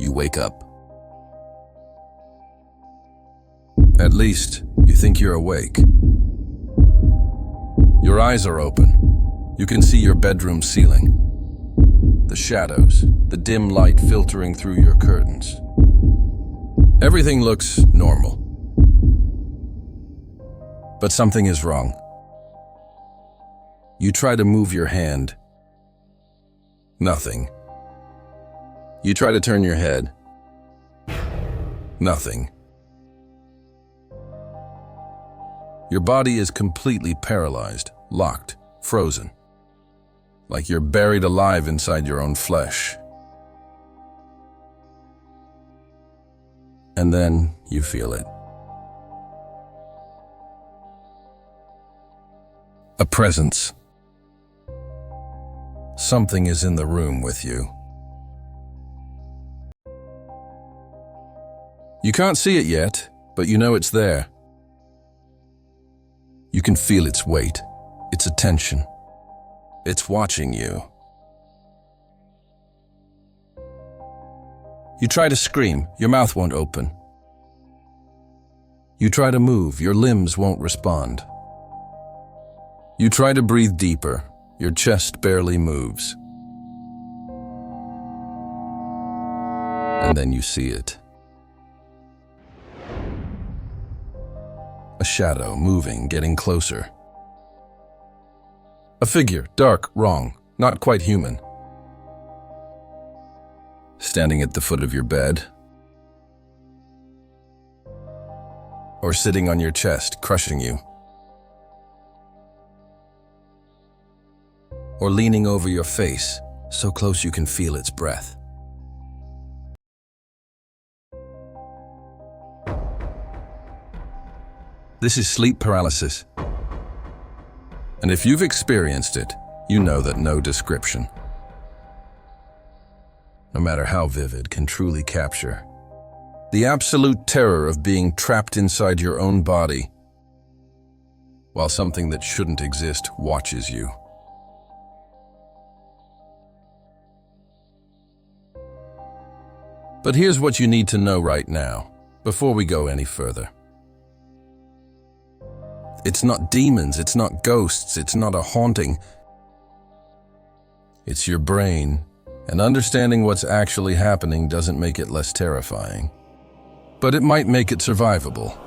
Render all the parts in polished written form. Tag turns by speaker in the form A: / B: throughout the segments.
A: you wake up. At least, you think you're awake. Your eyes are open. You can see your bedroom ceiling, the shadows, the dim light filtering through your curtains. Everything looks normal. But something is wrong. You try to move your hand. Nothing. You try to turn your head. Nothing. Your body is completely paralyzed, locked, frozen. Like you're buried alive inside your own flesh. And then you feel it. A presence. Something is in the room with you. You can't see it yet, but you know it's there. You can feel its weight, its attention. It's watching you. You try to scream, your mouth won't open. You try to move, your limbs won't respond. You try to breathe deeper, your chest barely moves. And then you see it. A shadow moving, getting closer. A figure, dark, wrong, not quite human. Standing at the foot of your bed. Or sitting on your chest, crushing you. Or leaning over your face, so close you can feel its breath. This is sleep paralysis. And if you've experienced it, you know that no description, no matter how vivid, can truly capture the absolute terror of being trapped inside your own body while something that shouldn't exist watches you. But here's what you need to know right now, before we go any further. It's not demons, it's not ghosts, it's not a haunting. It's your brain, and understanding what's actually happening doesn't make it less terrifying. But it might make it survivable.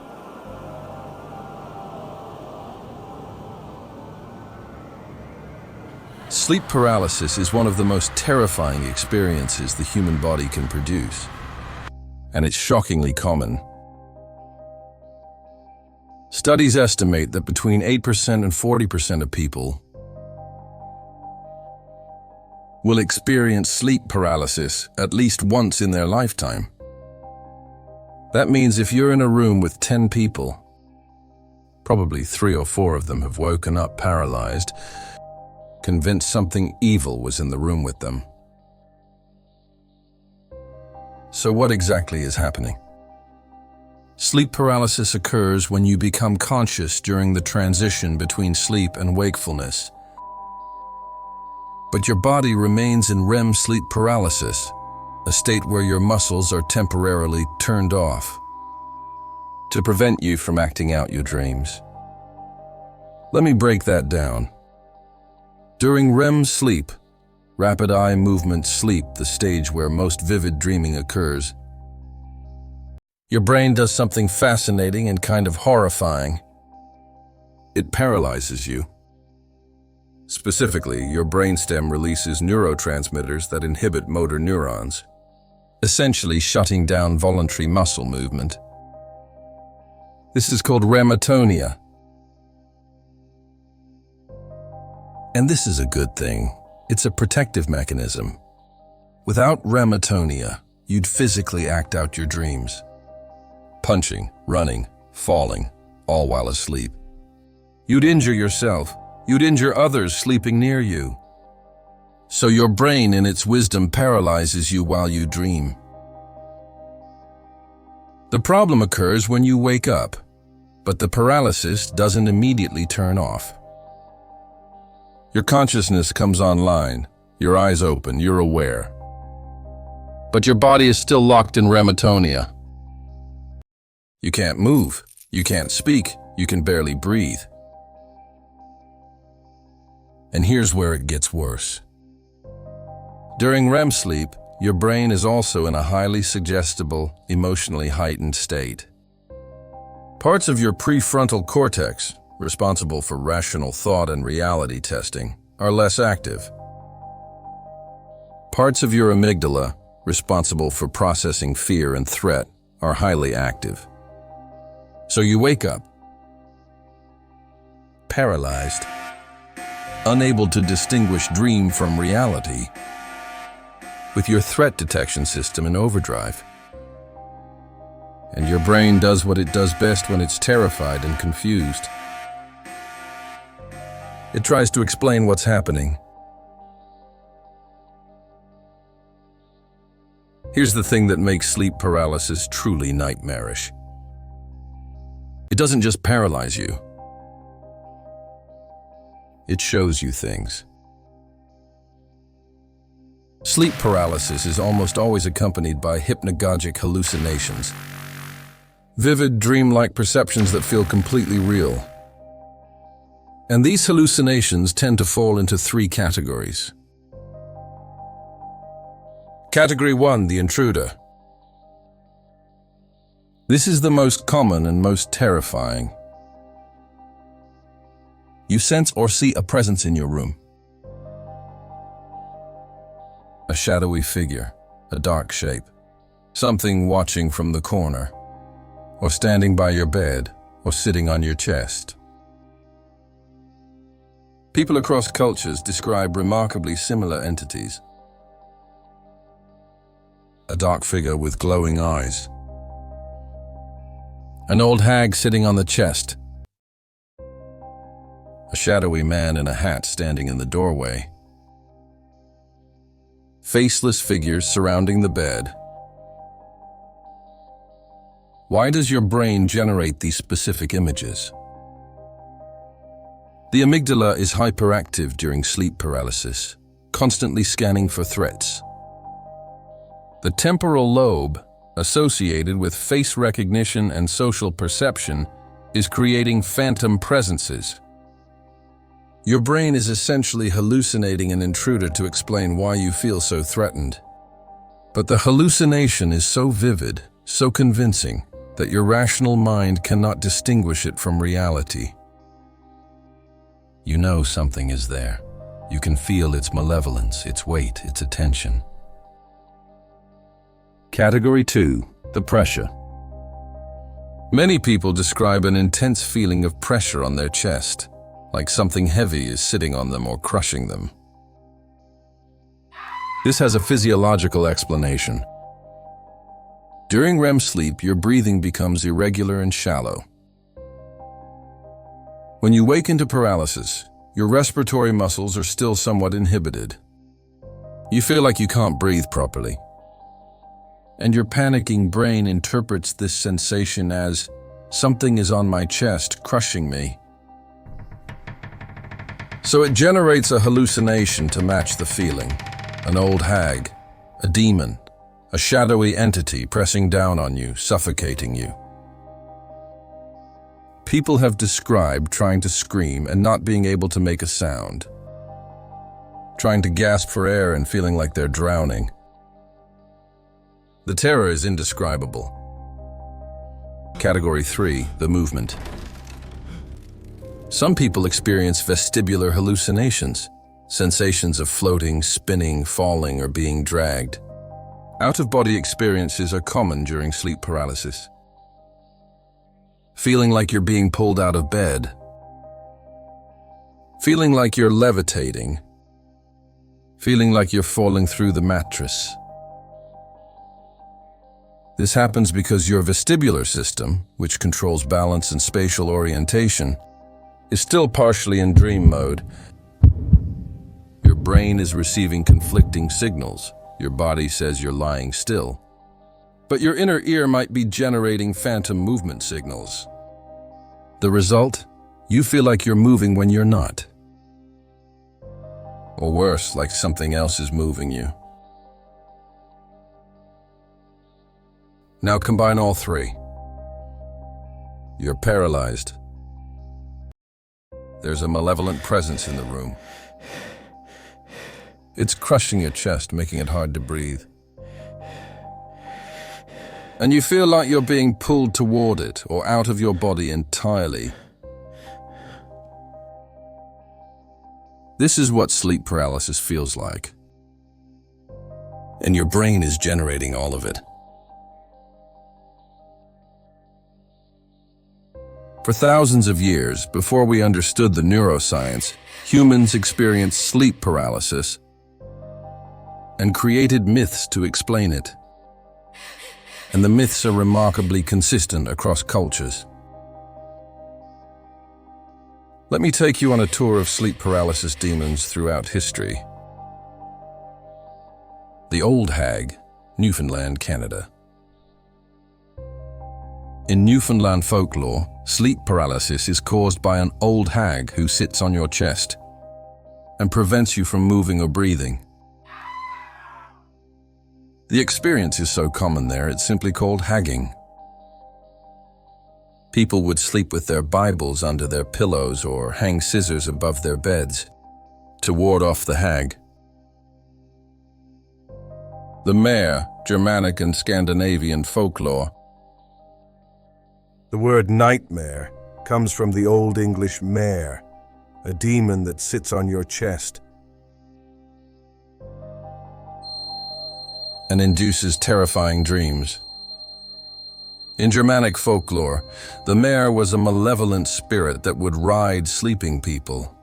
A: Sleep paralysis is one of the most terrifying experiences the human body can produce, and it's shockingly common. Studies estimate that between 8% and 40% of people will experience sleep paralysis at least once in their lifetime. That means if you're in a room with 10 people, probably 3 or 4 of them have woken up paralyzed, convinced something evil was in the room with them. So what exactly is happening? Sleep paralysis occurs when you become conscious during the transition between sleep and wakefulness. But your body remains in REM sleep paralysis, a state where your muscles are temporarily turned off to prevent you from acting out your dreams. Let me break that down. During REM sleep, rapid eye movement sleep, the stage where most vivid dreaming occurs, your brain does something fascinating and kind of horrifying. It paralyzes you. Specifically, your brainstem releases neurotransmitters that inhibit motor neurons, essentially shutting down voluntary muscle movement. This is called rematonia. And this is a good thing. It's a protective mechanism. Without rematonia, you'd physically act out your dreams. Punching, running, falling, all while asleep. You'd injure yourself. You'd injure others sleeping near you. So your brain, in its wisdom, paralyzes you while you dream. The problem occurs when you wake up, but the paralysis doesn't immediately turn off. Your consciousness comes online, your eyes open, you're aware. but your body is still locked in rematonia. You can't move, you can't speak, you can barely breathe. And here's where it gets worse. During REM sleep, your brain is also in a highly suggestible, emotionally heightened state. Parts of your prefrontal cortex, responsible for rational thought and reality testing, are less active. Parts of your amygdala, responsible for processing fear and threat, are highly active. So you wake up, paralyzed, unable to distinguish dream from reality, with your threat detection system in overdrive. And your brain does what it does best when it's terrified and confused. It tries to explain what's happening. Here's the thing that makes sleep paralysis truly nightmarish. It doesn't just paralyze you. It shows you things. Sleep paralysis is almost always accompanied by hypnagogic hallucinations. Vivid, dreamlike perceptions that feel completely real. And these hallucinations tend to fall into three categories. Category 1, the intruder. This is the most common and most terrifying. You sense or see a presence in your room. A shadowy figure, a dark shape, something watching from the corner, or standing by your bed, or sitting on your chest. People across cultures describe remarkably similar entities. A dark figure with glowing eyes. An old hag sitting on the chest. A shadowy man in a hat standing in the doorway. Faceless figures surrounding the bed. Why does your brain generate these specific images? The amygdala is hyperactive during sleep paralysis, constantly scanning for threats. The temporal lobe, associated with face recognition and social perception, is creating phantom presences. Your brain is essentially hallucinating an intruder to explain why you feel so threatened. But the hallucination is so vivid, so convincing, that your rational mind cannot distinguish it from reality. You know something is there. You can feel its malevolence, its weight, its attention. Category 2, the pressure. Many people describe an intense feeling of pressure on their chest, like something heavy is sitting on them or crushing them. This has a physiological explanation. During REM sleep, your breathing becomes irregular and shallow. When you wake into paralysis, your respiratory muscles are still somewhat inhibited. You feel like you can't breathe properly. And your panicking brain interprets this sensation as, something is on my chest, crushing me. So it generates a hallucination to match the feeling. An old hag, a demon, a shadowy entity pressing down on you, suffocating you. People have described trying to scream and not being able to make a sound. Trying to gasp for air and feeling like they're drowning. The terror is indescribable. Category 3, the movement. Some people experience vestibular hallucinations, sensations of floating, spinning, falling, or being dragged. Out-of-body experiences are common during sleep paralysis. Feeling like you're being pulled out of bed. Feeling like you're levitating. Feeling like you're falling through the mattress. This happens because your vestibular system, which controls balance and spatial orientation, is still partially in dream mode. Your brain is receiving conflicting signals. Your body says you're lying still. But your inner ear might be generating phantom movement signals. The result? You feel like you're moving when you're not. Or worse, like something else is moving you. Now combine all three. You're paralyzed. There's a malevolent presence in the room. It's crushing your chest, making it hard to breathe. And you feel like you're being pulled toward it or out of your body entirely. This is what sleep paralysis feels like. And your brain is generating all of it. For thousands of years, before we understood the neuroscience, humans experienced sleep paralysis and created myths to explain it. And the myths are remarkably consistent across cultures. Let me take you on a tour of sleep paralysis demons throughout history. The Old Hag, Newfoundland, Canada. In Newfoundland folklore, sleep paralysis is caused by an old hag who sits on your chest and prevents you from moving or breathing. The experience is so common there, it's simply called hagging. People would sleep with their Bibles under their pillows or hang scissors above their beds to ward off the hag. The mare, Germanic and Scandinavian folklore.
B: The word nightmare comes from the Old English mare, a demon that sits on your chest
A: and induces terrifying dreams. In Germanic folklore, the mare was a malevolent spirit that would ride sleeping people,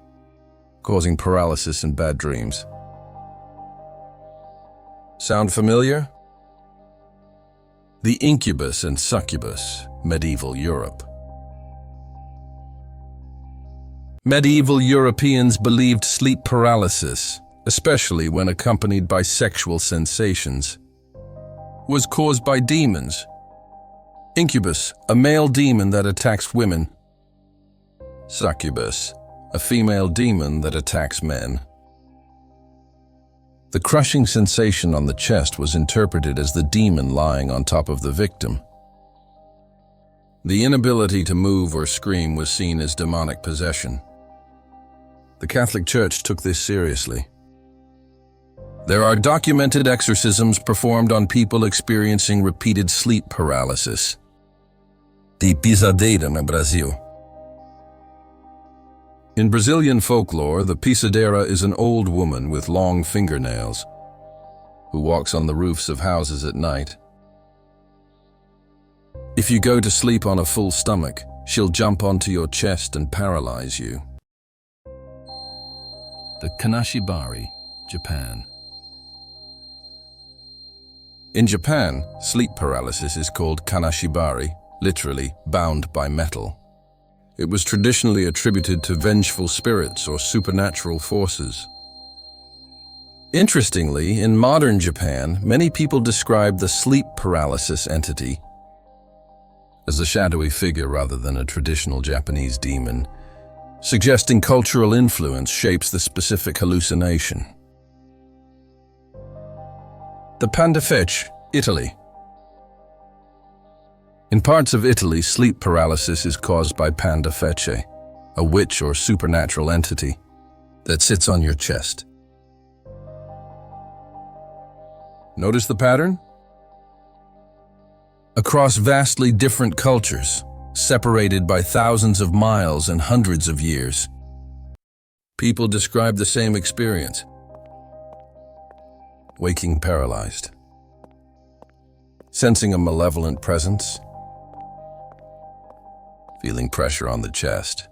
A: causing paralysis and bad dreams. Sound familiar? The incubus and succubus, medieval Europe. Medieval Europeans believed sleep paralysis, especially when accompanied by sexual sensations, was caused by demons. Incubus, a male demon that attacks women. Succubus, a female demon that attacks men. The crushing sensation on the chest was interpreted as the demon lying on top of the victim. The inability to move or scream was seen as demonic possession. The Catholic Church took this seriously. There are documented exorcisms performed on people experiencing repeated sleep paralysis. The pisadeira no Brasil. In Brazilian folklore, the pisadeira is an old woman with long fingernails who walks on the roofs of houses at night. If you go to sleep on a full stomach, she'll jump onto your chest and paralyze you. The Kanashibari, Japan. In Japan, sleep paralysis is called kanashibari, literally bound by metal. It was traditionally attributed to vengeful spirits or supernatural forces. Interestingly, in modern Japan, many people describe the sleep paralysis entity as a shadowy figure rather than a traditional Japanese demon, suggesting cultural influence shapes the specific hallucination. The Pandafecce, Italy. In parts of Italy, sleep paralysis is caused by Pandafecce, a witch or supernatural entity that sits on your chest. Notice the pattern? Across vastly different cultures, separated by thousands of miles and hundreds of years, people describe the same experience. Waking paralyzed. Sensing a malevolent presence. Feeling pressure on the chest.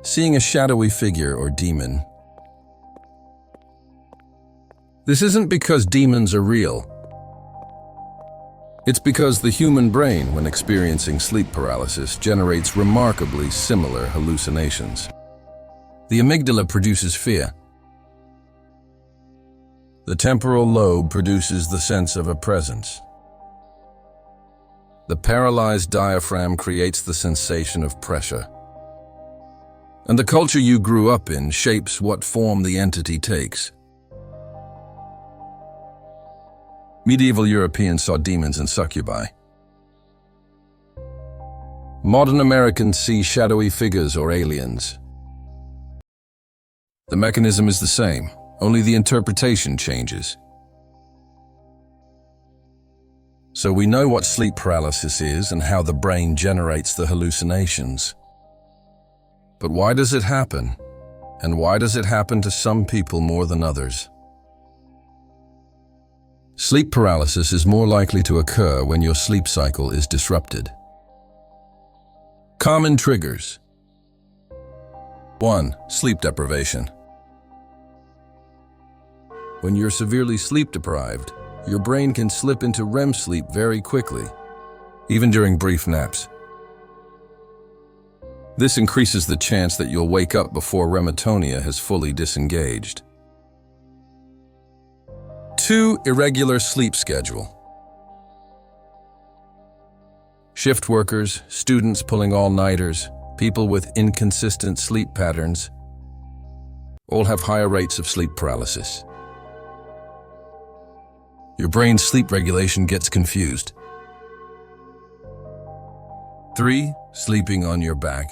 A: Seeing a shadowy figure or demon. This isn't because demons are real. It's because the human brain, when experiencing sleep paralysis, generates remarkably similar hallucinations. The amygdala produces fear. The temporal lobe produces the sense of a presence. The paralyzed diaphragm creates the sensation of pressure. And the culture you grew up in shapes what form the entity takes. Medieval Europeans saw demons and succubi. Modern Americans see shadowy figures or aliens. The mechanism is the same, only the interpretation changes. So we know what sleep paralysis is and how the brain generates the hallucinations. But why does it happen? And why does it happen to some people more than others? Sleep paralysis is more likely to occur when your sleep cycle is disrupted. Common triggers. 1. Sleep deprivation. When you're severely sleep deprived, your brain can slip into REM sleep very quickly, even during brief naps. This increases the chance that you'll wake up before rematonia has fully disengaged. 2. Irregular sleep schedule. Shift workers, students pulling all-nighters, people with inconsistent sleep patterns all have higher rates of sleep paralysis. Your brain's sleep regulation gets confused. 3. Sleeping on your back.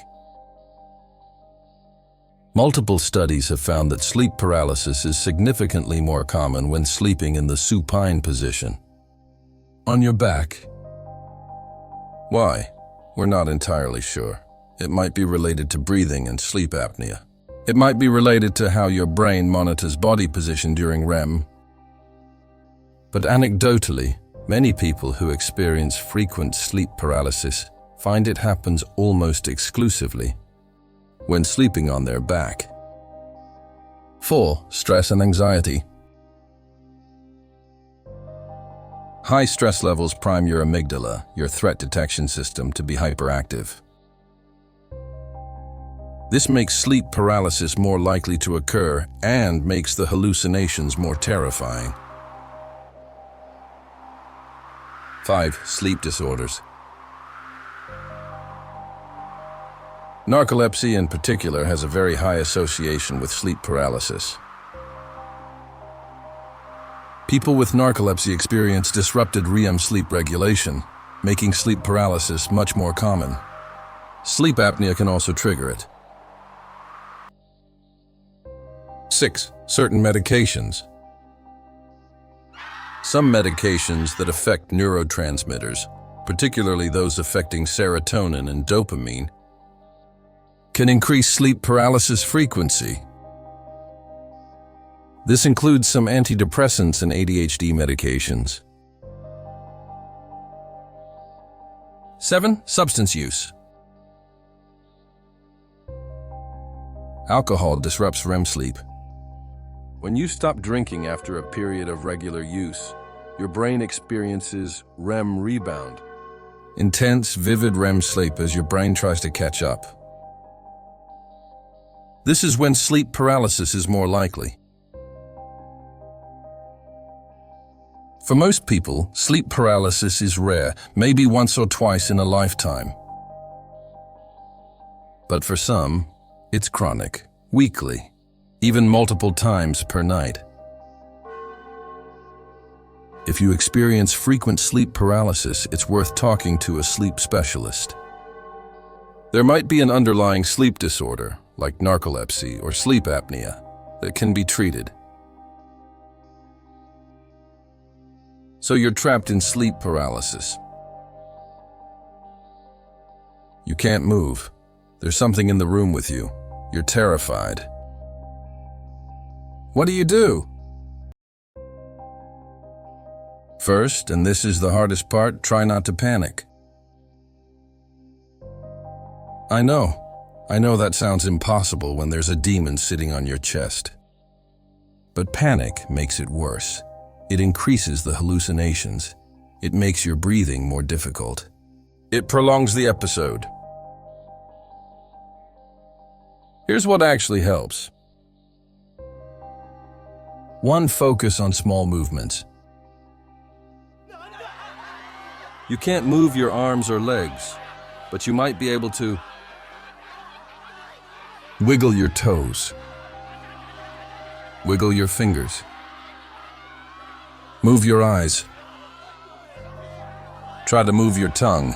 A: Multiple studies have found that sleep paralysis is significantly more common when sleeping in the supine position. On your back. Why? We're not entirely sure. It might be related to breathing and sleep apnea. It might be related to how your brain monitors body position during REM. But anecdotally, many people who experience frequent sleep paralysis find it happens almost exclusively when sleeping on their back. 4. Stress and anxiety. High stress levels prime your amygdala, your threat detection system, to be hyperactive. This makes sleep paralysis more likely to occur and makes the hallucinations more terrifying. 5. Sleep disorders. Narcolepsy in particular has a very high association with sleep paralysis. People with narcolepsy experience disrupted REM sleep regulation, making sleep paralysis much more common. Sleep apnea can also trigger it. 6. Certain medications. Some medications that affect neurotransmitters, particularly those affecting serotonin and dopamine, can increase sleep paralysis frequency. This includes some antidepressants and ADHD medications. 7. Substance use. Alcohol disrupts REM sleep. When you stop drinking after a period of regular use, your brain experiences REM rebound. Intense, vivid REM sleep as your brain tries to catch up. This is when sleep paralysis is more likely. For most people, sleep paralysis is rare, maybe once or twice in a lifetime. But for some, it's chronic, weekly, even multiple times per night. If you experience frequent sleep paralysis, it's worth talking to a sleep specialist. There might be an underlying sleep disorder, like narcolepsy or sleep apnea, that can be treated. So you're trapped in sleep paralysis. You can't move. There's something in the room with you. You're terrified. What do you do? First, and this is the hardest part, try not to panic. I know that sounds impossible when there's a demon sitting on your chest. But panic makes it worse. It increases the hallucinations. It makes your breathing more difficult. It prolongs the episode. Here's what actually helps. 1. Focus on small movements. You can't move your arms or legs, but you might be able to wiggle your toes, wiggle your fingers, move your eyes, Try to move your tongue.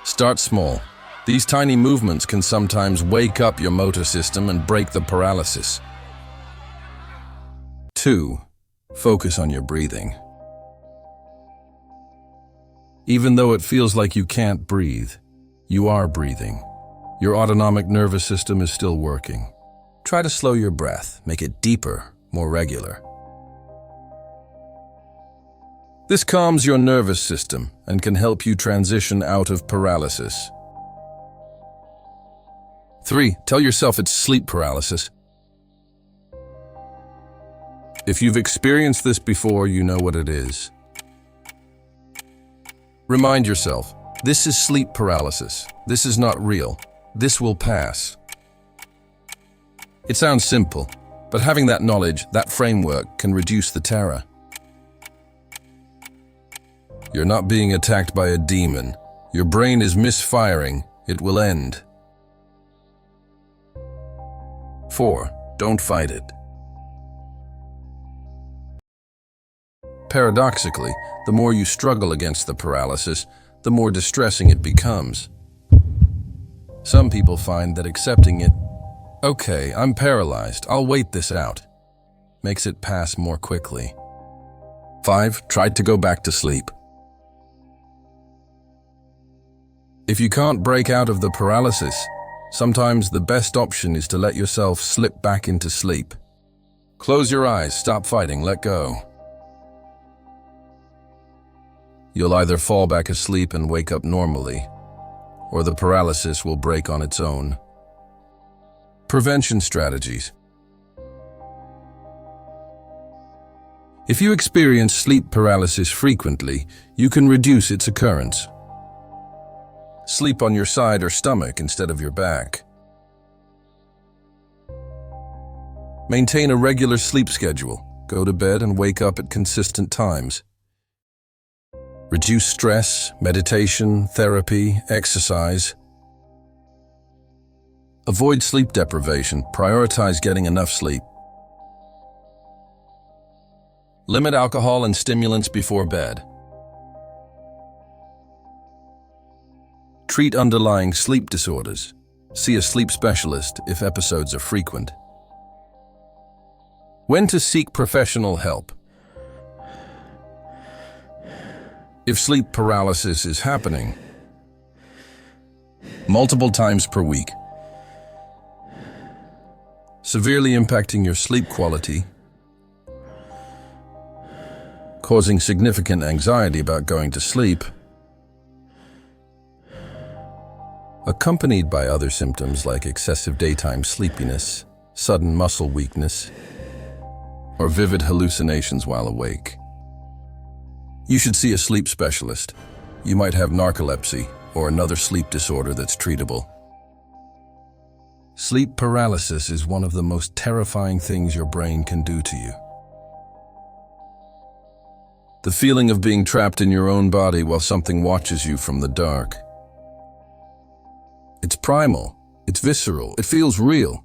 A: Start small. These tiny movements can sometimes wake up your motor system and break the paralysis. 2. Focus on your breathing. Even though it feels like you can't breathe, you are breathing. Your autonomic nervous system is still working. Try to slow your breath, make it deeper, more regular. This calms your nervous system and can help you transition out of paralysis. 3. Tell yourself it's sleep paralysis. If you've experienced this before, you know what it is. Remind yourself, this is sleep paralysis. This is not real. This will pass. It sounds simple, but having that knowledge, that framework, can reduce the terror. You're not being attacked by a demon. Your brain is misfiring. It will end. 4. Don't fight it. Paradoxically, the more you struggle against the paralysis, the more distressing it becomes. Some people find that accepting it, okay, I'm paralyzed, I'll wait this out, makes it pass more quickly. 5. Try to go back to sleep. If you can't break out of the paralysis, sometimes the best option is to let yourself slip back into sleep. Close your eyes, stop fighting, let go. You'll either fall back asleep and wake up normally, or the paralysis will break on its own. Prevention strategies. If you experience sleep paralysis frequently, you can reduce its occurrence. Sleep on your side or stomach instead of your back. Maintain a regular sleep schedule. Go to bed and wake up at consistent times. Reduce stress, meditation, therapy, exercise. Avoid sleep deprivation. Prioritize getting enough sleep. Limit alcohol and stimulants before bed. Treat underlying sleep disorders. See a sleep specialist if episodes are frequent. When to seek professional help. If sleep paralysis is happening multiple times per week, severely impacting your sleep quality, causing significant anxiety about going to sleep, accompanied by other symptoms like excessive daytime sleepiness, sudden muscle weakness, or vivid hallucinations while awake, you should see a sleep specialist. You might have narcolepsy or another sleep disorder that's treatable. Sleep paralysis is one of the most terrifying things your brain can do to you. The feeling of being trapped in your own body while something watches you from the dark. It's primal, it's visceral, it feels real.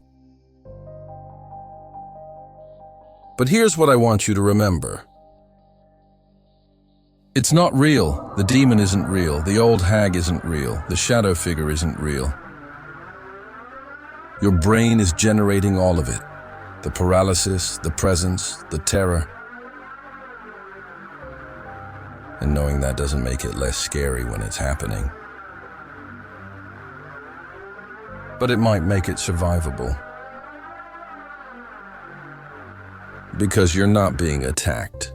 A: But here's what I want you to remember. It's not real. The demon isn't real. The old hag isn't real. The shadow figure isn't real. Your brain is generating all of it. The paralysis, the presence, the terror. And knowing that doesn't make it less scary when it's happening. But it might make it survivable. Because you're not being attacked.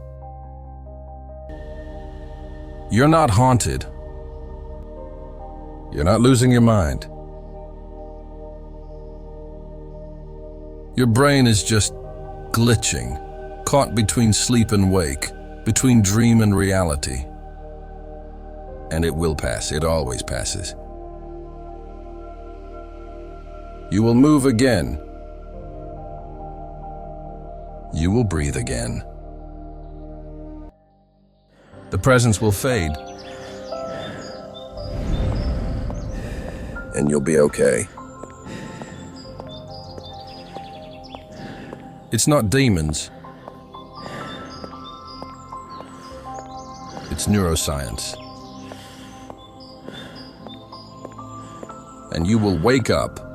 A: You're not haunted. You're not losing your mind. Your brain is just glitching, caught between sleep and wake, between dream and reality. And it will pass. It always passes. You will move again. You will breathe again. The presence will fade. And you'll be okay. It's not demons. It's neuroscience. And you will wake up